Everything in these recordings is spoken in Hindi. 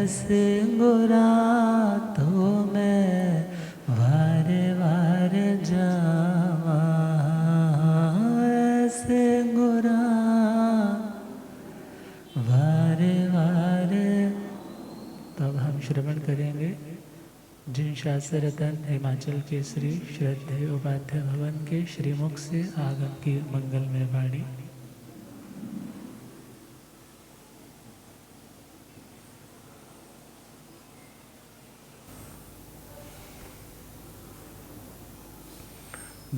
ऐसे गुरा तो मैं वार वार जावा, ऐसे गुरा वार वार। तब हम श्रवण करेंगे जिन शास्त्र रतन हिमाचल के श्री श्रद्धेय उपाध्याय भवन के श्रीमुख से आगम की मंगलमय वाणी।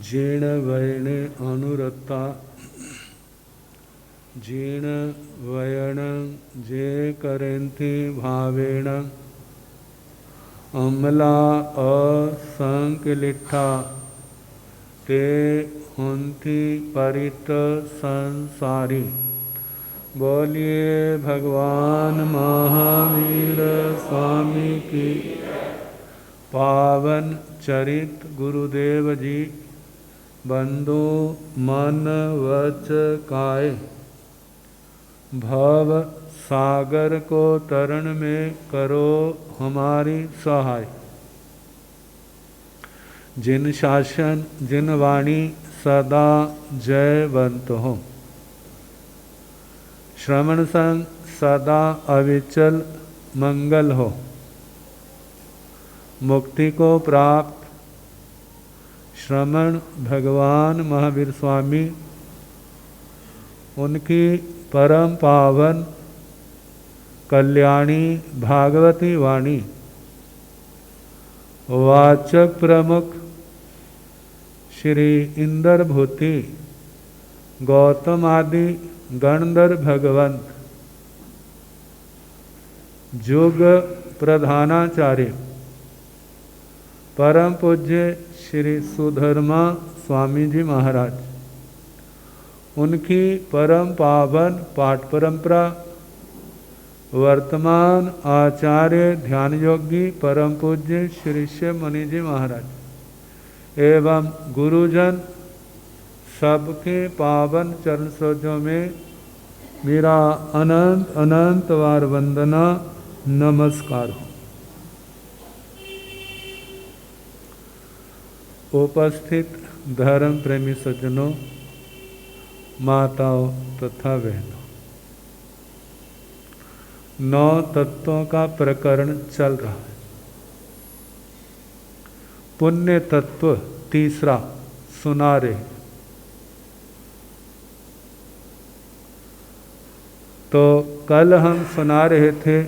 जीर्ण वयने अनुरता, जीर्ण वयन जे करेंति भावेण, अमला असंकलिठा ते हुंति परित संसारी। बोलिए भगवान महावीर स्वामी की। पावन चरित गुरुदेव जी बंधु मन वच काय, भव सागर को तरण में करो हमारी सहाय। जिन शासन जिन वाणी सदा जयवंत हो, श्रवण संग सदा अविचल मंगल हो। मुक्ति को प्राप्त श्रमण भगवान महावीर स्वामी, उनकी परम पावन कल्याणी भागवती वाणी वाचक प्रमुख श्री इंद्रभूति गौतम आदि गणधर भगवंत, जुग प्रधानाचार्य परम पूज्य श्री सुधर्मा स्वामी जी महाराज, उनकी परम पावन पाठ परंपरा वर्तमान आचार्य ध्यान योगी परम पूज्य श्री शिव मुनि जी महाराज एवं गुरुजन सबके पावन चरण सरोजों में मेरा अनंत अनंत वार वंदना नमस्कार हो। उपस्थित धर्म प्रेमी सज्जनों, माताओं तथा बहनों, 9 तत्वों का प्रकरण चल रहा है। पुण्य तत्व तीसरा सुना रहे। तो कल हम सुना रहे थे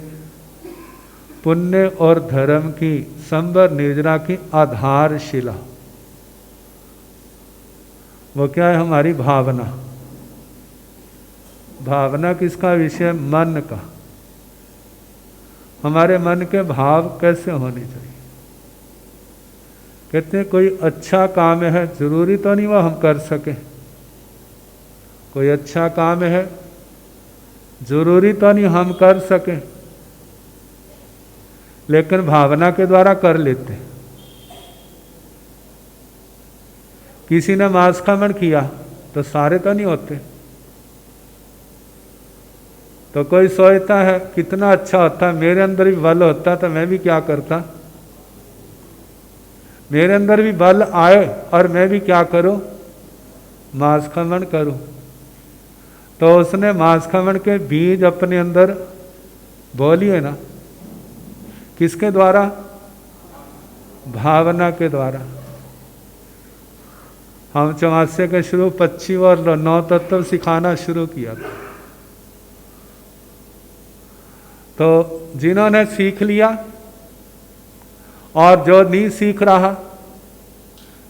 पुण्य और धर्म की संवर निर्जरा की आधारशिला। वो क्या है? हमारी भावना। भावना किसका विषय? मन का। हमारे मन के भाव कैसे होने चाहिए? कहते हैं कोई अच्छा काम है, जरूरी तो नहीं वो हम कर सके। कोई अच्छा काम है, जरूरी तो नहीं हम कर सके, लेकिन भावना के द्वारा कर लेते हैं। किसी ने मांस खमन किया तो सारे तो नहीं होते। तो कोई सोचता है कितना अच्छा होता, मेरे अंदर भी बल होता तो मैं भी क्या करता, मेरे अंदर भी बल आए और मैं भी क्या करूं, मांस खमन करूं। तो उसने मांस खमन के बीज अपने अंदर बो लिए ना। किसके द्वारा? भावना के द्वारा। हम चौमासे के शुरू 25 और 9 तत्व सिखाना शुरू किया था। तो जिन्होंने सीख लिया और जो नहीं सीख रहा,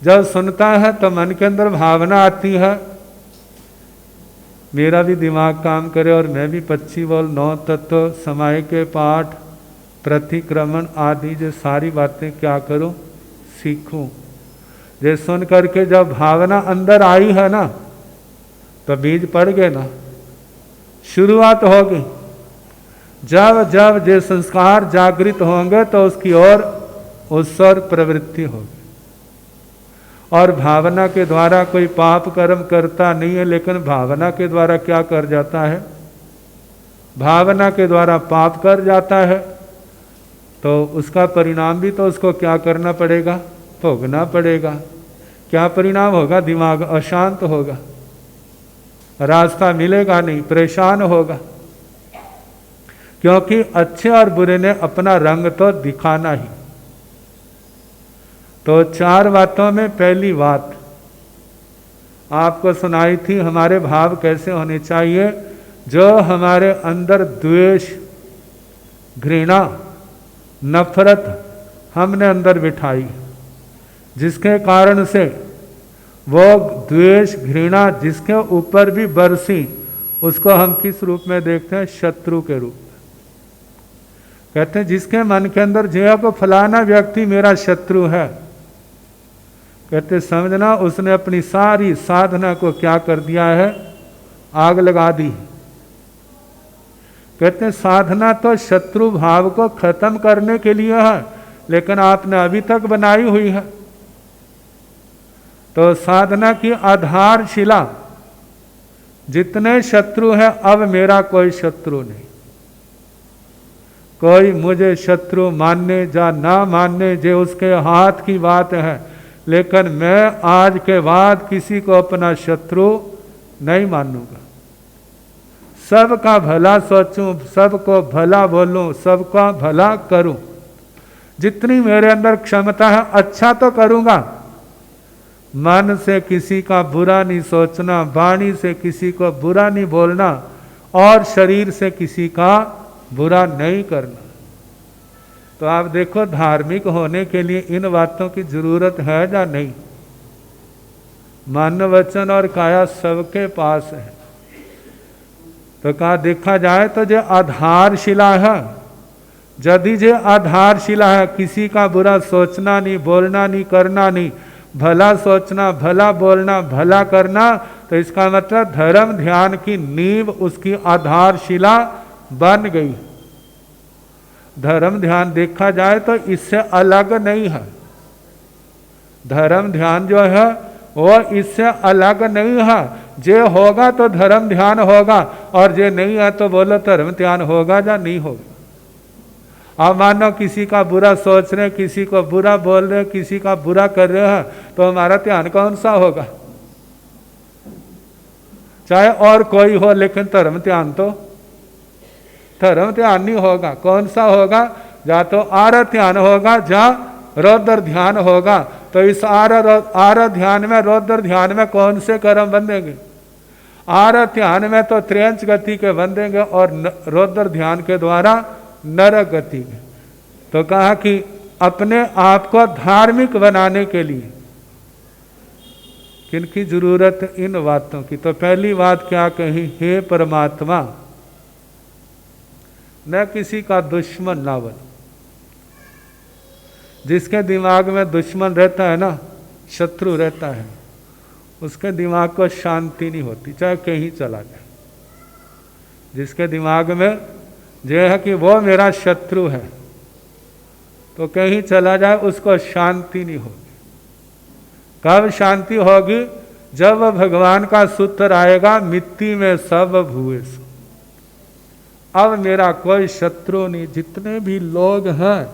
जब सुनता है तो मन के अंदर भावना आती है, मेरा भी दिमाग काम करे और मैं भी 25 और 9 तत्व समय के पाठ प्रतिक्रमण आदि जो सारी बातें क्या करूं, सीखूं। ये सुन करके जब भावना अंदर आई है ना, तो बीज पड़ गए ना, शुरुआत होगी। जब जब ये संस्कार जागृत होंगे तो उसकी ओर उत्सर प्रवृत्ति होगी। और भावना के द्वारा कोई पाप कर्म करता नहीं है, लेकिन भावना के द्वारा क्या कर जाता है? भावना के द्वारा पाप कर जाता है। तो उसका परिणाम भी तो उसको क्या करना पड़ेगा, भोगना पड़ेगा। क्या परिणाम होगा, दिमाग अशांत होगा, रास्ता मिलेगा नहीं, परेशान होगा, क्योंकि अच्छे और बुरे ने अपना रंग तो दिखाना ही। तो 4 बातों में पहली बात आपको सुनाई थी, हमारे भाव कैसे होने चाहिए। जो हमारे अंदर द्वेष, घृणा, नफरत हमने अंदर बिठाई, जिसके कारण से वो द्वेष घृणा जिसके ऊपर भी बरसी, उसको हम किस रूप में देखते हैं, शत्रु के रूप में। कहते हैं जिसके मन के अंदर जो को फलाना व्यक्ति मेरा शत्रु है, कहते समझना उसने अपनी सारी साधना को क्या कर दिया है, आग लगा दी। कहते साधना तो शत्रु भाव को खत्म करने के लिए है, लेकिन आपने अभी तक बनाई हुई है। तो साधना की आधारशिला जितने शत्रु हैं, अब मेरा कोई शत्रु नहीं। कोई मुझे शत्रु मानने या ना मानने जो उसके हाथ की बात है, लेकिन मैं आज के बाद किसी को अपना शत्रु नहीं मानूंगा। सबका भला सोचूं, सबको भला बोलूं, सबका भला करूं, जितनी मेरे अंदर क्षमता है अच्छा तो करूंगा। मन से किसी का बुरा नहीं सोचना, वाणी से किसी को बुरा नहीं बोलना, और शरीर से किसी का बुरा नहीं करना। तो आप देखो धार्मिक होने के लिए इन बातों की जरूरत है या नहीं। मन, वचन और काया सबके पास है। तो कहा देखा जाए तो जो आधारशिला है, यदि जो आधारशिला है, किसी का बुरा सोचना नहीं, बोलना नहीं, करना नहीं, भला सोचना, भला बोलना, भला करना, तो इसका मतलब धर्म ध्यान की नींव उसकी आधारशिला बन गई। धर्म ध्यान देखा जाए तो इससे अलग नहीं है। धर्म ध्यान जो है वो इससे अलग नहीं है। जे होगा तो धर्म ध्यान होगा, और जे नहीं है तो बोलो धर्म ध्यान होगा या नहीं होगा। अब मानो किसी का बुरा सोच रहे, किसी को बुरा बोल रहे, किसी का बुरा कर रहे हैं, तो हमारा ध्यान कौन सा होगा? चाहे और कोई हो, लेकिन धर्म ध्यान तो धर्म ध्यान नहीं होगा। कौन सा होगा? या तो आर ध्यान होगा या रौद्र ध्यान होगा। तो इस आर ध्यान में, रौद्र ध्यान में कौन से कर्म बंधेंगे? आर ध्यान में तो त्रियंच गति के बंधेंगे, और रौद्र ध्यान के द्वारा नरक गति के। तो कहा कि अपने आप को धार्मिक बनाने के लिए किनकी जरूरत? इन बातों की। तो पहली बात क्या कही? हे परमात्मा, न किसी का दुश्मन ना बन। जिसके दिमाग में दुश्मन रहता है ना, शत्रु रहता है, उसके दिमाग को शांति नहीं होती, चाहे कहीं चला जाए। जिसके दिमाग में जो है कि वो मेरा शत्रु है, तो कहीं चला जाए उसको शांति नहीं होगी। कब शांति होगी? जब भगवान का सूत्र आएगा, मिट्टी में सब भूए सो। अब मेरा कोई शत्रु नहीं। जितने भी लोग हैं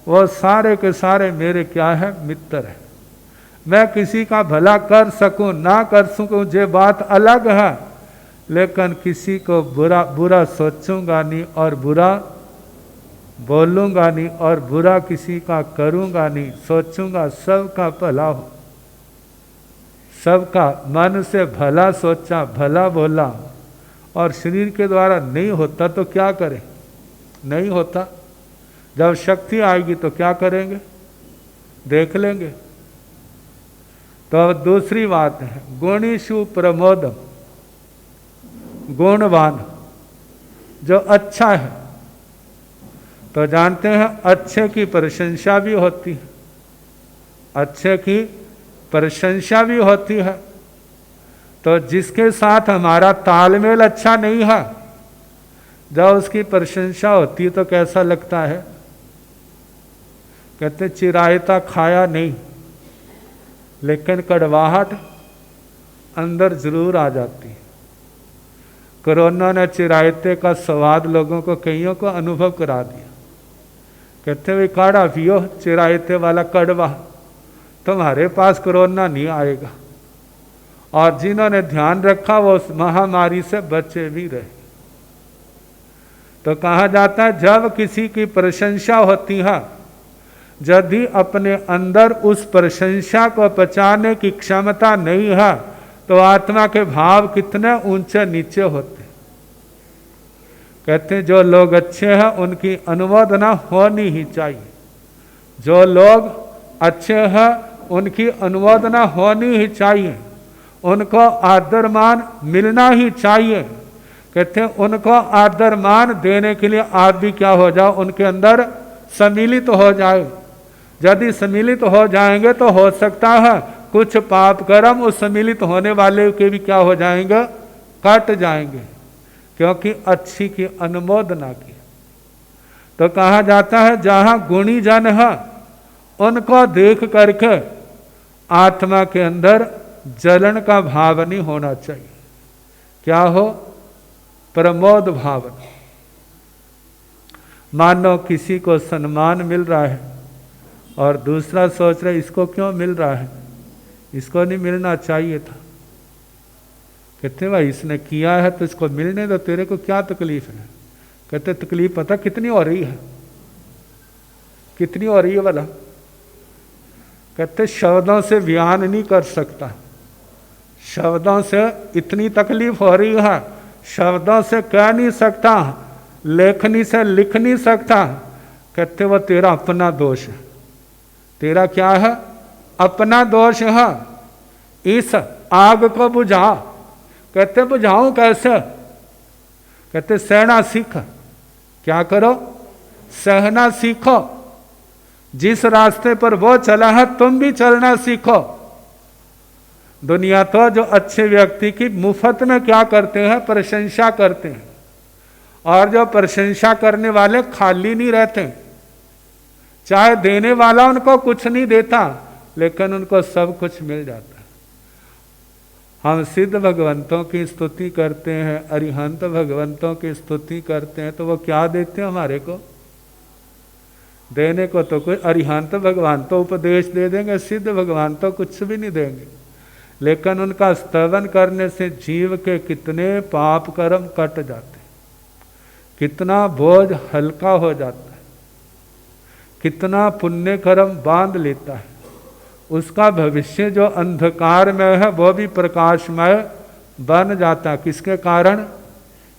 वो सारे के सारे मेरे क्या है? मित्र है। मैं किसी का भला कर सकूं ना कर सकूं ये बात अलग है, लेकिन किसी को बुरा सोचूंगा नहीं, और बुरा बोलूंगा नहीं, और बुरा किसी का करूंगा नहीं। सोचूंगा सबका भला हो, सबका मन से भला सोचा, भला बोला, और शरीर के द्वारा नहीं होता तो क्या करें? नहीं होता। जब शक्ति आएगी तो क्या करेंगे? देख लेंगे। तो अब दूसरी बात है, गुणीषु प्रमोदम। गुणवान जो अच्छा है, तो जानते हैं अच्छे की प्रशंसा भी होती है, अच्छे की प्रशंसा भी होती है। तो जिसके साथ हमारा तालमेल अच्छा नहीं है, जब उसकी प्रशंसा होती है तो कैसा लगता है? कहते चिरायता खाया नहीं, लेकिन कड़वाहट अंदर जरूर आ जाती है। कोरोना ने चिरायते का स्वाद लोगों को, कईयों को अनुभव करा दिया। कहते भाई काढ़ा पियो चिरायते वाला कड़वा, तुम्हारे पास कोरोना नहीं आएगा। और जिन्होंने ध्यान रखा वो उस महामारी से बचे भी रहे। तो कहा जाता है जब किसी की प्रशंसा होती है, यदि अपने अंदर उस प्रशंसा को पचाने की क्षमता नहीं है तो आत्मा के भाव कितने ऊंचे नीचे होते। कहते हैं जो लोग अच्छे हैं उनकी अनुमोदना होनी ही चाहिए, जो लोग अच्छे हैं उनकी अनुमोदना होनी ही चाहिए, उनको आदर मान मिलना ही चाहिए। कहते हैं उनको आदर मान देने के लिए आप भी क्या हो जाओ, उनके अंदर सम्मिलित हो जाए। यदि सम्मिलित हो जाएंगे तो हो सकता है कुछ पाप कर्म उस सम्मिलित होने वाले के भी क्या हो जाएंगे, कट जाएंगे, क्योंकि अच्छी की अनुमोदना की। तो कहा जाता है जहां गुणी जन है उनको देख करके आत्मा के अंदर जलन का भाव नहीं होना चाहिए। क्या हो, प्रमोद भावना। मानो किसी को सम्मान मिल रहा है और दूसरा सोच रहा है इसको क्यों मिल रहा है, इसको नहीं मिलना चाहिए था। कहते भाई इसने किया है तो इसको मिलने दो, तेरे को क्या तकलीफ है। कहते तकलीफ पता कितनी हो रही है, कितनी हो रही है वाला। कहते शब्दों से बयान नहीं कर सकता, शब्दों से इतनी तकलीफ हो रही है, शब्दों से कह नहीं सकता, लेखनी से लिख नहीं सकता। कहते वो तेरा अपना दोष है। तेरा क्या है, अपना दोष है। इस आग को बुझा। कहते बुझाऊं कैसे। कहते सहना सीख। क्या करो, सहना सीखो। जिस रास्ते पर वो चला है तुम भी चलना सीखो। दुनिया तो जो अच्छे व्यक्ति की मुफ्त में क्या करते हैं, प्रशंसा करते हैं, और जो प्रशंसा करने वाले खाली नहीं रहते। चाहे देने वाला उनको कुछ नहीं देता लेकिन उनको सब कुछ मिल जाता है। हम सिद्ध भगवंतों की स्तुति करते हैं, अरिहंत भगवंतों की स्तुति करते हैं, तो वो क्या देते हैं हमारे को। देने को तो कोई अरिहंत भगवान तो उपदेश दे देंगे, सिद्ध भगवान तो कुछ भी नहीं देंगे। लेकिन उनका स्तवन करने से जीव के कितने पाप कर्म कट जाते, कितना बोझ हल्का हो जाता है, कितना पुण्य कर्म बांध लेता है। उसका भविष्य जो अंधकार में है वो भी प्रकाशमय बन जाता है। किसके कारण,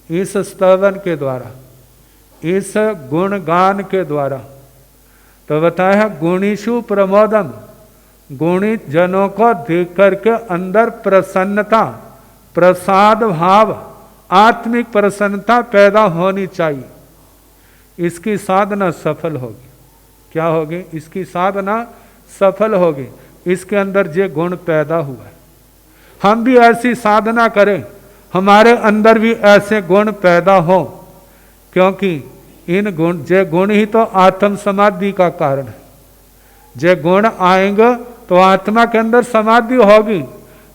इस स्तवन के द्वारा, इस गुणगान के द्वारा। तो बताया गुणीषु प्रमोदम, गुणी जनों को देख करके अंदर प्रसन्नता, प्रसाद भाव, आत्मिक प्रसन्नता पैदा होनी चाहिए। इसकी साधना सफल होगी। क्या होगी, इसकी साधना सफल होगी। इसके अंदर ये गुण पैदा हुआ है। हम भी ऐसी साधना करें, हमारे अंदर भी ऐसे गुण पैदा हो, क्योंकि इन गुण, जे गुण ही तो आत्म समाधि का कारण है। जे गुण आएंगे तो आत्मा के अंदर समाधि होगी।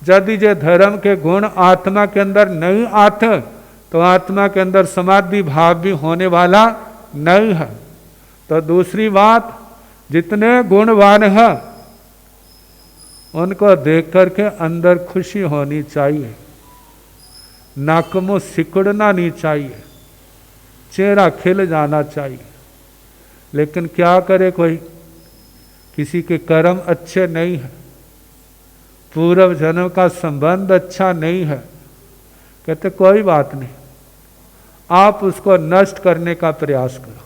यदि जे धर्म के गुण आत्मा के अंदर नहीं आते तो आत्मा के अंदर समाधि भाव भी होने वाला नहीं है। तो दूसरी बात, जितने गुणवान हैं उनको देख करके अंदर खुशी होनी चाहिए, नाक मुंह सिकुड़ना नहीं चाहिए, चेहरा खिल जाना चाहिए। लेकिन क्या करे कोई, किसी के कर्म अच्छे नहीं है, पूर्व जन्म का संबंध अच्छा नहीं है। कहते कोई बात नहीं, आप उसको नष्ट करने का प्रयास करो।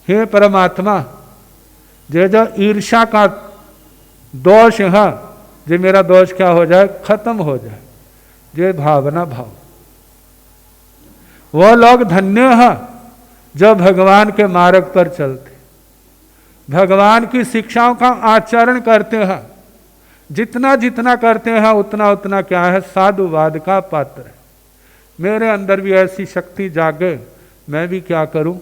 हे परमात्मा, जो ईर्ष्या का दोष है, जो मेरा दोष क्या हो जाए, खत्म हो जाए। ये भावना भाव। वो लोग धन्य हैं जो भगवान के मार्ग पर चलते, भगवान की शिक्षाओं का आचरण करते हैं। जितना जितना करते हैं उतना उतना क्या है, साधुवाद का पात्र है। मेरे अंदर भी ऐसी शक्ति जागे, मैं भी क्या करूं,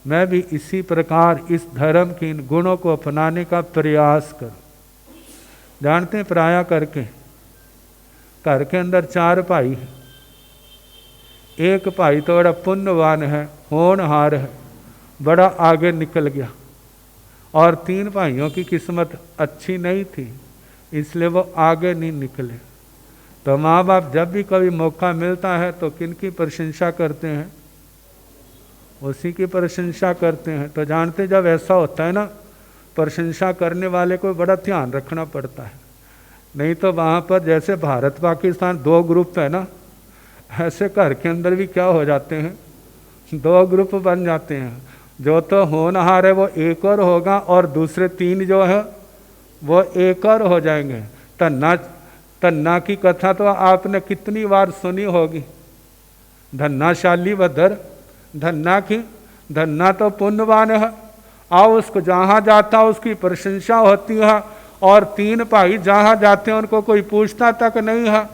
मैं भी इसी प्रकार इस धर्म के इन गुणों को अपनाने का प्रयास करूं। जानते हैं प्राय करके घर के अंदर 4 भाई हैं। एक भाई थोड़ा पुण्यवान है, होनहार है, बड़ा आगे निकल गया, और 3 भाइयों की किस्मत अच्छी नहीं थी, इसलिए वो आगे नहीं निकले। तो माँ बाप जब भी कभी मौका मिलता है तो किनकी प्रशंसा करते हैं? उसी की प्रशंसा करते हैं। तो जानते जब ऐसा होता है ना, प्रशंसा करने वाले को बड़ा ध्यान रखना पड़ता है, नहीं तो वहाँ पर जैसे भारत पाकिस्तान 2 ग्रुप है ना, ऐसे घर के अंदर भी क्या हो जाते हैं, 2 ग्रुप बन जाते हैं। जो तो होनहार है वो एक और होगा, और दूसरे 3 जो है वो एक और हो जाएंगे। तन्ना की कथा तो आपने कितनी बार सुनी होगी, धन्नाशाली व धर, धन्ना तो पुण्यवान है, आओ उसको जहाँ जाता उसकी प्रशंसा होती है, और 3 भाई जहाँ जाते हैं उनको कोई पूछता तक नहीं है,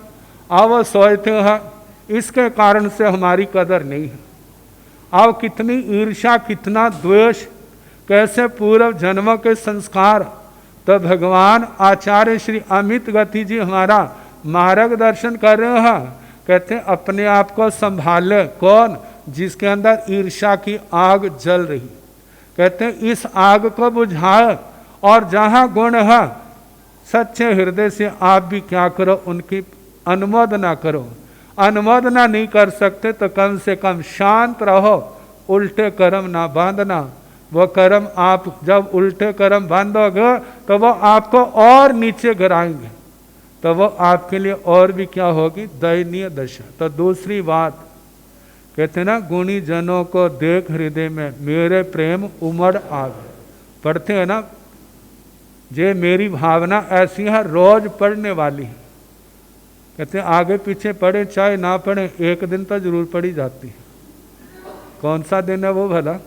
आओ सोचते हैं इसके कारण से हमारी कदर नहीं है। आओ कितनी ईर्ष्या, कितना द्वेष, कैसे पूर्व जन्मों के संस्कार। तो भगवान आचार्य श्री अमित गति जी हमारा मार्गदर्शन कर रहे हैं, कहते हैं अपने आप को संभाले। कौन? जिसके अंदर ईर्ष्या की आग जल रही, कहते हैं इस आग को बुझाए, और जहाँ गुण है सच्चे हृदय से आप भी क्या करो, उनकी अनुमोदना करो। अनुमोदना नहीं कर सकते तो कम से कम शांत रहो, उल्टे कर्म ना बांधना। वो कर्म आप जब उल्टे कर्म बांधोगे तो वो आपको और नीचे गिराएंगे, तो वो आपके लिए और भी क्या होगी, दयनीय दशा। तो दूसरी बात कहते ना, गुणी जनों को देख हृदय में मेरे प्रेम उमड़ आवे। पढ़ते हैं ना, जे मेरी भावना ऐसी है, रोज पढ़ने वाली है। कहते हैं आगे पीछे पढ़े चाहे ना पढ़े, एक दिन तो जरूर पढ़ी जाती है। कौन सा दिन है वो भला?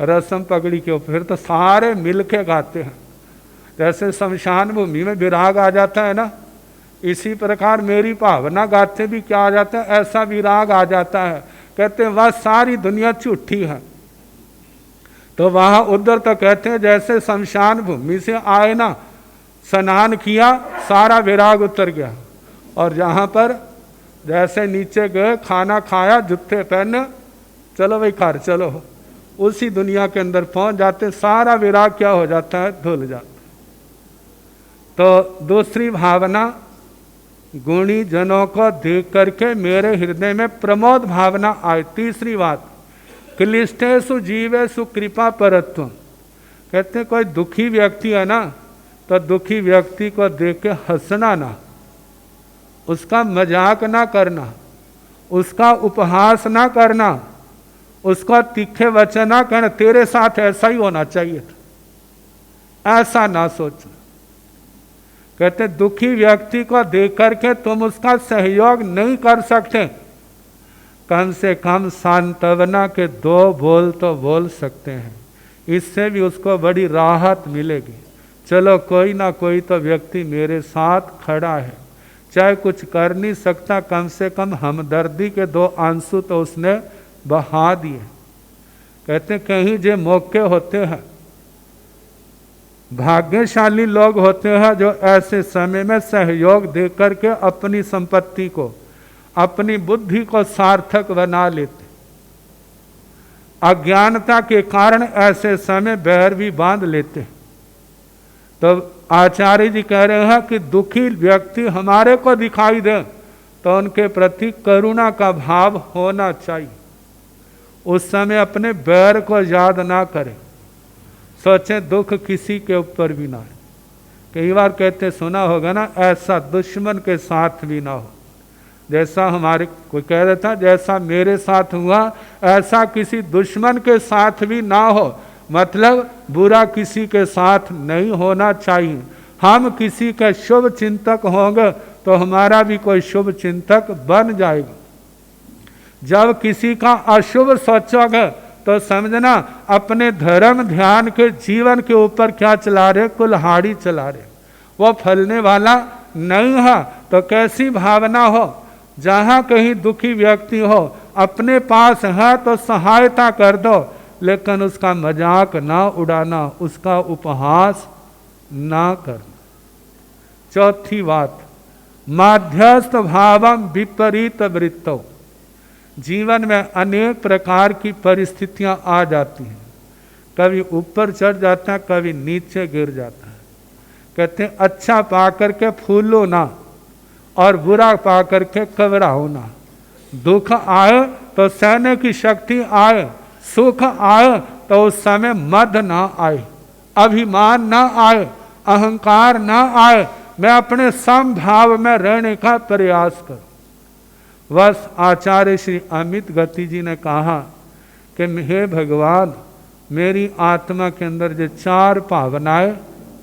रसम पगड़ी के ऊपर तो सारे मिल के गाते हैं। जैसे शमशान भूमि में विराग आ जाता है ना, इसी प्रकार मेरी भावना गाते भी क्या आ जाता है, ऐसा विराग आ जाता है। कहते हैं वह सारी दुनिया झूठी है। तो वहाँ उधर तो कहते हैं जैसे शमशान भूमि से आए ना, स्नान किया, सारा विराग उतर गया। और जहाँ पर जैसे नीचे गए, खाना खाया, जूते पहने, चलो भाई घर चलो, उसी दुनिया के अंदर पहुंच जाते, सारा विराग क्या हो जाता है, धुल जाता। तो दूसरी भावना, गुणी जनों को देख करके मेरे हृदय में प्रमोद भावना आए। तीसरी बात, क्लिष्टेषु जीवेषु कृपा परत्व। कहते कोई दुखी व्यक्ति है ना, तो दुखी व्यक्ति को देख के हंसना ना, उसका मजाक ना करना, उसका उपहास ना करना, उसका तीखे वचन ना कहना, तेरे साथ ऐसा ही होना चाहिए था, ऐसा ना सोचना। कहते दुखी व्यक्ति को देख करके तुम उसका सहयोग नहीं कर सकते, कम से कम सांत्वना के 2 बोल तो बोल सकते हैं, इससे भी उसको बड़ी राहत मिलेगी। चलो कोई ना कोई तो व्यक्ति मेरे साथ खड़ा है, चाहे कुछ कर नहीं सकता, कम से कम हमदर्दी के 2 आंसू तो उसने बहा दिए। कहते कहीं जो मौके होते हैं, भाग्यशाली लोग होते हैं जो ऐसे समय में सहयोग दे करके अपनी संपत्ति को, अपनी बुद्धि को सार्थक बना लेते। अज्ञानता के कारण ऐसे समय बैर भी बांध लेते। तो आचार्य जी कह रहे हैं कि दुखी व्यक्ति हमारे को दिखाई दे तो उनके प्रति करुणा का भाव होना चाहिए। उस समय अपने बैर को याद ना करें, सोचे दुख किसी के ऊपर भी ना है। कई बार कहते सुना होगा ना, ऐसा दुश्मन के साथ भी ना हो। जैसा हमारे कोई कह रहा था, जैसा मेरे साथ हुआ ऐसा किसी दुश्मन के साथ भी ना हो। मतलब बुरा किसी के साथ नहीं होना चाहिए। हम किसी के शुभ चिंतक होंगे तो हमारा भी कोई शुभ चिंतक बन जाएगा। जब किसी का अशुभ सोचोगे तो समझना अपने धर्म ध्यान के जीवन के ऊपर क्या चला रहे, कुल्हाड़ी चला रहे, वो फलने वाला नहीं है। तो कैसी भावना हो, जहाँ कहीं दुखी व्यक्ति हो, अपने पास है तो सहायता कर दो, लेकिन उसका मजाक ना उड़ाना, उसका उपहास ना करना। चौथी बात, माध्यस्थ भावम विपरीत वृत्तो। जीवन में अनेक प्रकार की परिस्थितियां आ जाती हैं, कभी ऊपर चढ़ जाता है, कभी नीचे गिर जाता है। कहते हैं अच्छा पा करके फूलो ना और बुरा पा करके घबराओ ना। दुख आए तो सहने की शक्ति आए, सुख आए तो उस समय मद ना आए, अभिमान ना आए, अहंकार ना आए, मैं अपने समभाव में रहने का प्रयास करूं। बस आचार्य श्री अमित गति जी ने कहा कि हे भगवान, मेरी आत्मा के अंदर जो चार भावनाएं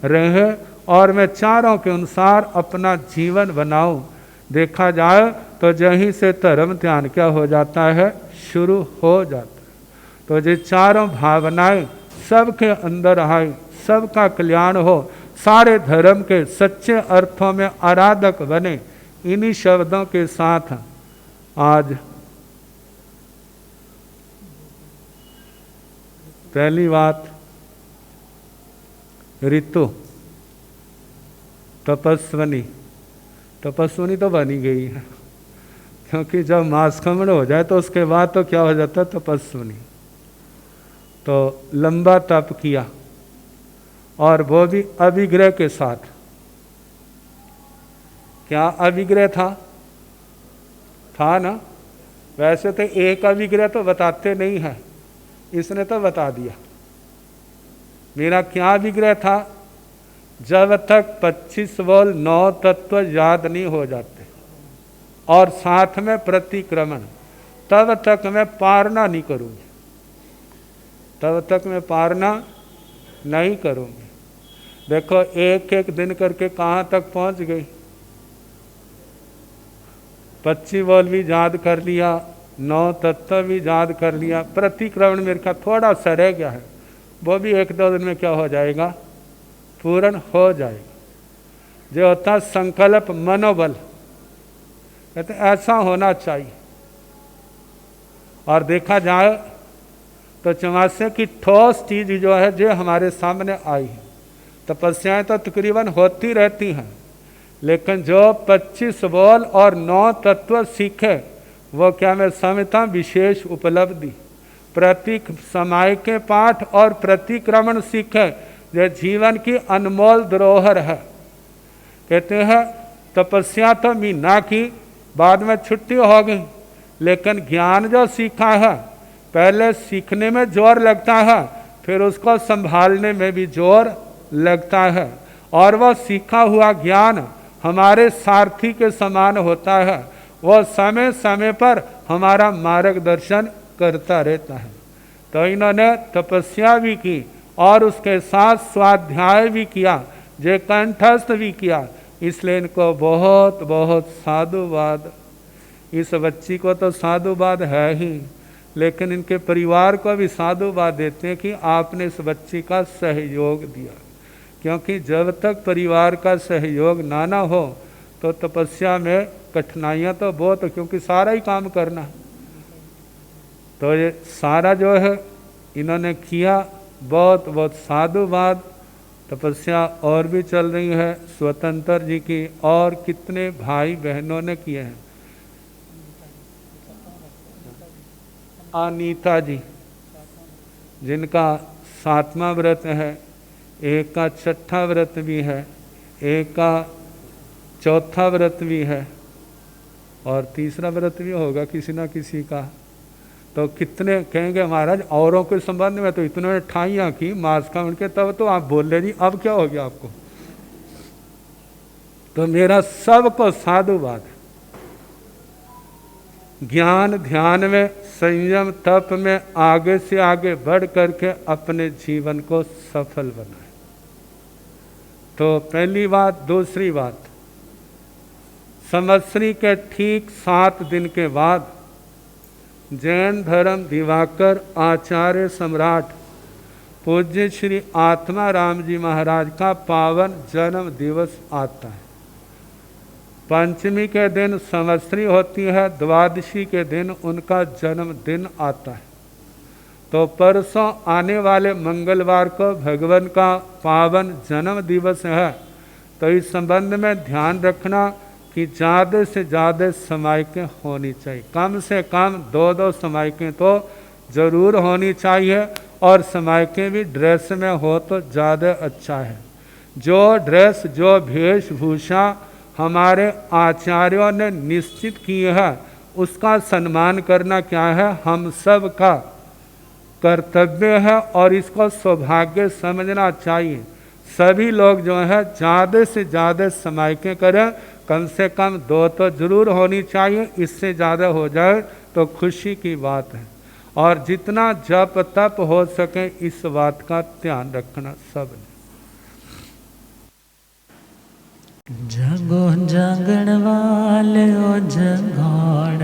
रहे और मैं चारों के अनुसार अपना जीवन बनाऊं। देखा जाए तो जहीं से धर्म ध्यान क्या हो जाता है, शुरू हो जाता है। तो ये चारों भावनाएं सबके अंदर आए, सबका कल्याण हो, सारे धर्म के सच्चे अर्थों में आराधक बने। इन्हीं शब्दों के साथ आज पहली बात, ऋतु तपस्वनी। तपस्वनी तो बनी गई है, क्योंकि जब मासखमण हो जाए तो उसके बाद तो क्या हो जाता है, तपस्वनी। तो लंबा तप किया और वो भी अभिग्रह के साथ। क्या अभिग्रह था ना। वैसे तो एक अभिग्रह तो बताते नहीं है, इसने तो बता दिया। मेरा क्या अभिग्रह था, जब तक 25 बोल 9 तत्व याद नहीं हो जाते और साथ में प्रतिक्रमण, तब तक मैं पारना नहीं करूंगी, तब तक मैं पारना नहीं करूंगी। देखो एक एक दिन करके कहाँ तक पहुंच गई। 25 बोल भी याद कर लिया, 9 तत्व भी याद कर लिया, प्रतिक्रमण मेरे का थोड़ा सा रह गया है, वो भी 1-2 दिन में क्या हो जाएगा, पूर्ण हो जाएगा। जो होता संकल्प मनोबल, कहते ऐसा होना चाहिए। और देखा जाए तो चौमासे की ठोस चीज जो है जो हमारे सामने आई है। तपस्याएं तो तकरीबन होती रहती हैं, लेकिन जो 25 बोल और 9 तत्व सीखे वो क्या मैं समझता विशेष उपलब्धि। प्रतीक समय के पाठ और प्रतिक्रमण सीखे जो जीवन की अनमोल धरोहर है। कहते हैं तपस्या तो मीना की, बाद में छुट्टी हो गई, लेकिन ज्ञान जो सीखा है पहले सीखने में जोर लगता है, फिर उसको संभालने में भी जोर लगता है। और वह सीखा हुआ ज्ञान हमारे सारथी के समान होता है, वह समय समय पर हमारा मार्गदर्शन करता रहता है। तो इन्होंने तपस्या भी की और उसके साथ स्वाध्याय भी किया, जे कंठस्थ भी किया, इसलिए इनको बहुत बहुत साधुवाद। इस बच्ची को तो साधुवाद है ही, लेकिन इनके परिवार को भी साधुवाद देते हैं कि आपने इस बच्ची का सहयोग दिया। क्योंकि जब तक परिवार का सहयोग ना हो तो तपस्या में कठिनाइयाँ तो बहुत, क्योंकि सारा ही काम करना। तो ये सारा जो है इन्होंने किया, बहुत बहुत साधुवाद। तपस्या और भी चल रही है स्वतंत्र जी की, और कितने भाई बहनों ने किए हैं। अनीता जी जिनका 7वां व्रत है, एक का 6ठा व्रत भी है, एक का 4था व्रत भी है, और तीसरा व्रत भी होगा किसी ना किसी का। तो कितने कहेंगे महाराज औरों के संबंध में तो इतने ठाइयाँ की मास का उनके, तब तो आप बोल रहे जी अब क्या हो गया आपको। तो मेरा सबको साधुवाद। ज्ञान ध्यान में, संयम तप में आगे से आगे बढ़ करके अपने जीवन को सफल बनाए। तो पहली बात। दूसरी बात, संवत्सरी के ठीक 7 दिन के बाद जैन धर्म दिवाकर आचार्य सम्राट पूज्य श्री आत्मा राम जी महाराज का पावन जन्म दिवस आता है। पंचमी के दिन संवत्सरी होती है, द्वादशी के दिन उनका जन्मदिन आता है। तो परसों आने वाले मंगलवार को भगवान का पावन जन्म दिवस है। तो इस संबंध में ध्यान रखना कि ज़्यादा से ज़्यादा समायकें होनी चाहिए, कम से कम 2-2 समायकें तो ज़रूर होनी चाहिए, और समायकें भी ड्रेस में हो तो ज़्यादा अच्छा है। जो ड्रेस, जो वेशभूषा हमारे आचार्यों ने निश्चित की है, उसका सम्मान करना क्या है, हम सब का कर्तव्य है, और इसको सौभाग्य समझना चाहिए। सभी लोग जो है ज़्यादा से ज़्यादा समायकें करें, कम से कम 2 तो जरूर होनी चाहिए, इससे ज़्यादा हो जाए तो खुशी की बात है। और जितना जप तप हो सके इस बात का ध्यान रखना सब ने। जगो जगण वाले ओ जगोड़